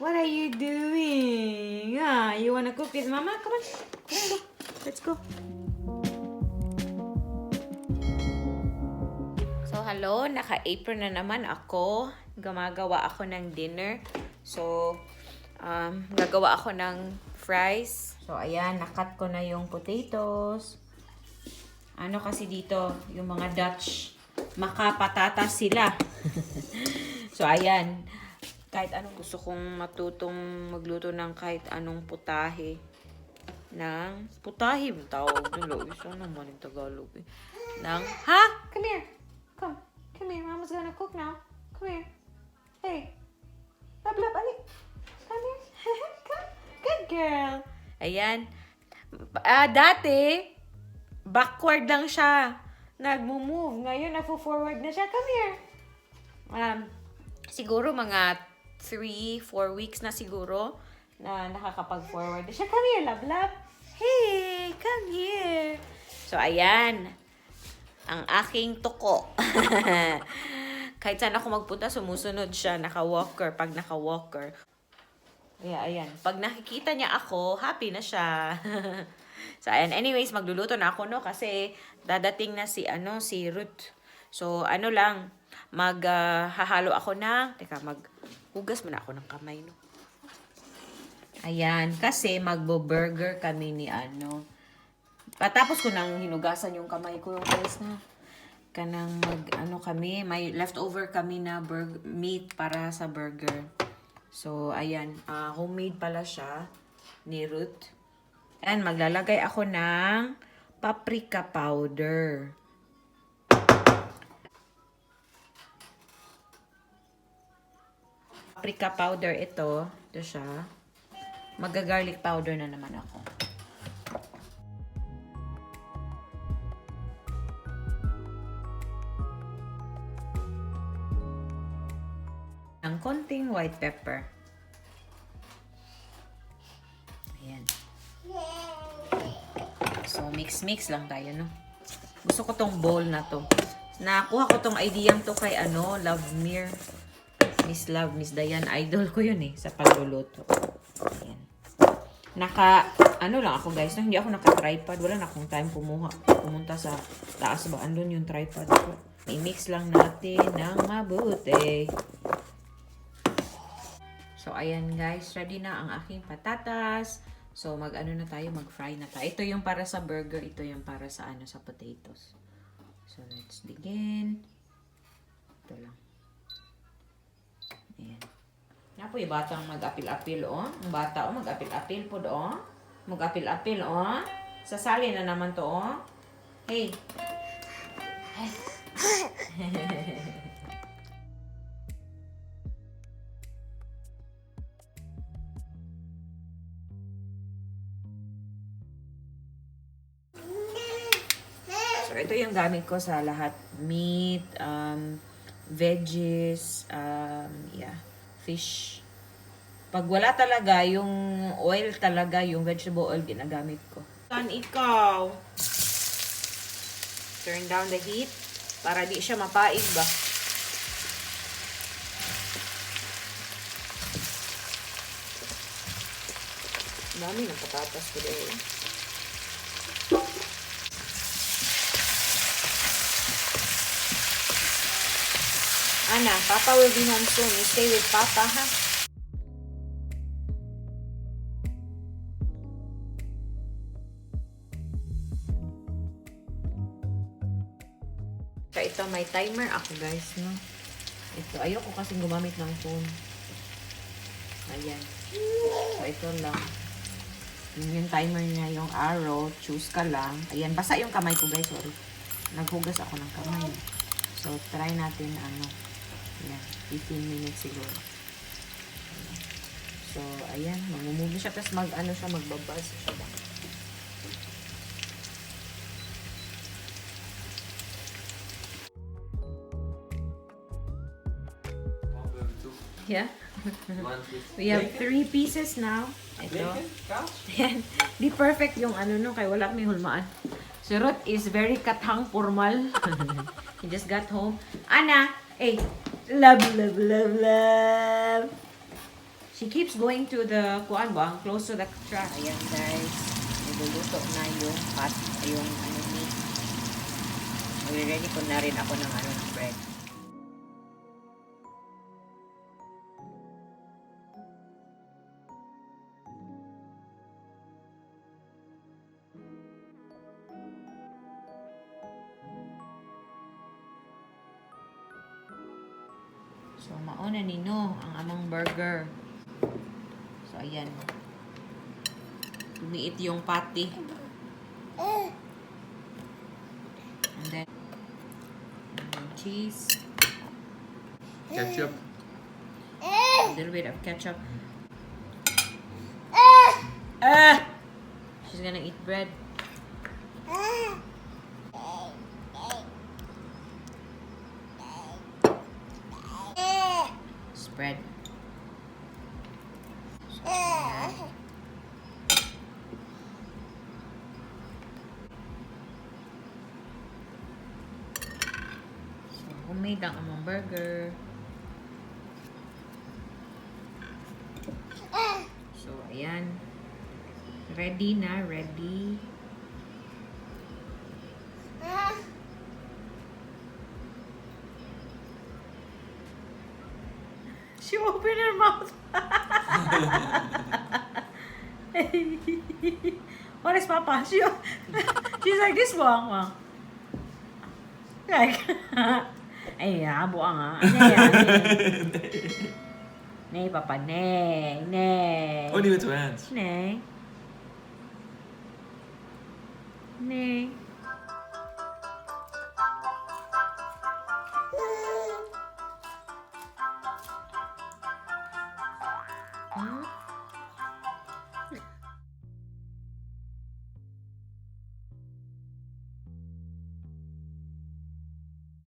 What are you doing? Ah, you wanna cook with Mama? Come on. Let's go. So, hello. Naka-apron na naman ako. Gumagawa ako ng dinner. So, gagawa ako ng fries. So, ayan. Nakat ko na yung potatoes. Ano kasi dito, yung mga Dutch, makapatatas sila. So, ayan. Kahit anong gusto kong matutong magluto ng kahit anong putahe. Putahe yung tawag nila. Isa naman yung Tagalog eh. Ha? Come here. Come. Come here. Mama's gonna cook now. Come here. Hey. Lab, lab, ali. Come here. Come. Good girl. Ayan. Dati, backward lang siya. Nagmo-move. Ngayon, nagpo-forward na siya. Come here. Siguro mga 3-4 weeks na siguro na nakakapag-forward na siya. Come here, love, love. Hey, come here. So, ayan. Ang aking tuko. Kahit saan ako magpunta, sumusunod siya. Naka-walker. Pag naka-walker. Ayan. Pag nakikita niya ako, happy na siya. So, ayan. Anyways, magluluto na ako, no? Kasi dadating na si Ruth. So, maghahalo ako na, maghugas muna ako ng kamay, no? Ayan, kasi magbo-burger kami ni Patapos ko nang hinugasan yung kamay ko, yung guys na. May leftover kami na meat para sa burger. So, ayan, homemade pala siya ni Ruth. And maglalagay ako ng paprika powder. Paprika powder ito siya. Magga-garlic powder na naman ako. Ang konting white pepper. Ayan. So, mix lang tayo, no? Gusto ko tong bowl na to. Nakuha ko tong idea to kay Lovemere. Miss Diane, idol ko yun sa pagluluto. Ayan. Lang ako guys, hindi ako naka-tripod. Wala na akong time pumunta sa taas ba. Andun yung tripod ko. I-mix lang natin ng mabuti. So, ayan guys, ready na ang aking patatas. So, mag-fry na tayo. Ito yung para sa burger, ito yung para sa sa potatoes. So, let's begin. Ito lang. Ayan. Nga po yung batang mag-apil-apil, oh. Ang bata, oh, mag-apil-apil po, oh. Mag-apil-apil, oh. Sasali na naman to, oh. Hey. So, ito yung gamit ko sa lahat. Meat, veggies, fish. Pag wala talaga, yung oil talaga, yung vegetable oil, ginagamit ko. Saan ikaw? Turn down the heat para di siya mapaig ba? Dami ng patatas ko dahil. Ana, Papa will be home soon. You stay with Papa, ha? So, ito, may timer ako, guys, no? Ito, ayoko kasing gumamit ng phone. Ayan. So, ito lang. Yung timer niya, yung arrow. Choose ka lang. Ayan, basa yung kamay ko, guys. Sorry. Naghugas ako ng kamay. So, try natin, ayan, 15 minutes siguro. So, ayan, mamumove siya. Tapos magbabas siya ba? Yeah. We have 3 pieces now. Ito. Ayan. Di perfect yung kay wala kami hulmaan. Si Ruth is very katang formal. He just got home. Ana, hey, love. She keeps going to the, kuan ba, close to the truck. Ayan guys, niluluto na yung pot, yung ano meat. Magre-ready ko na rin ako ng ano ng bread. So, mauna nino ang among burger. So, ayan. Tumiit yung patty. And then cheese. Ketchup. A little bit of ketchup. She's gonna eat bread. Spread. So, homemade ang among burger. So, ayan. Ready na, ready. She opened her mouth. What is Papa? She's like this one. Like, ay, buang nga. Nay, Papa, nay. Only with two hands. Nay. Nay. Hmm?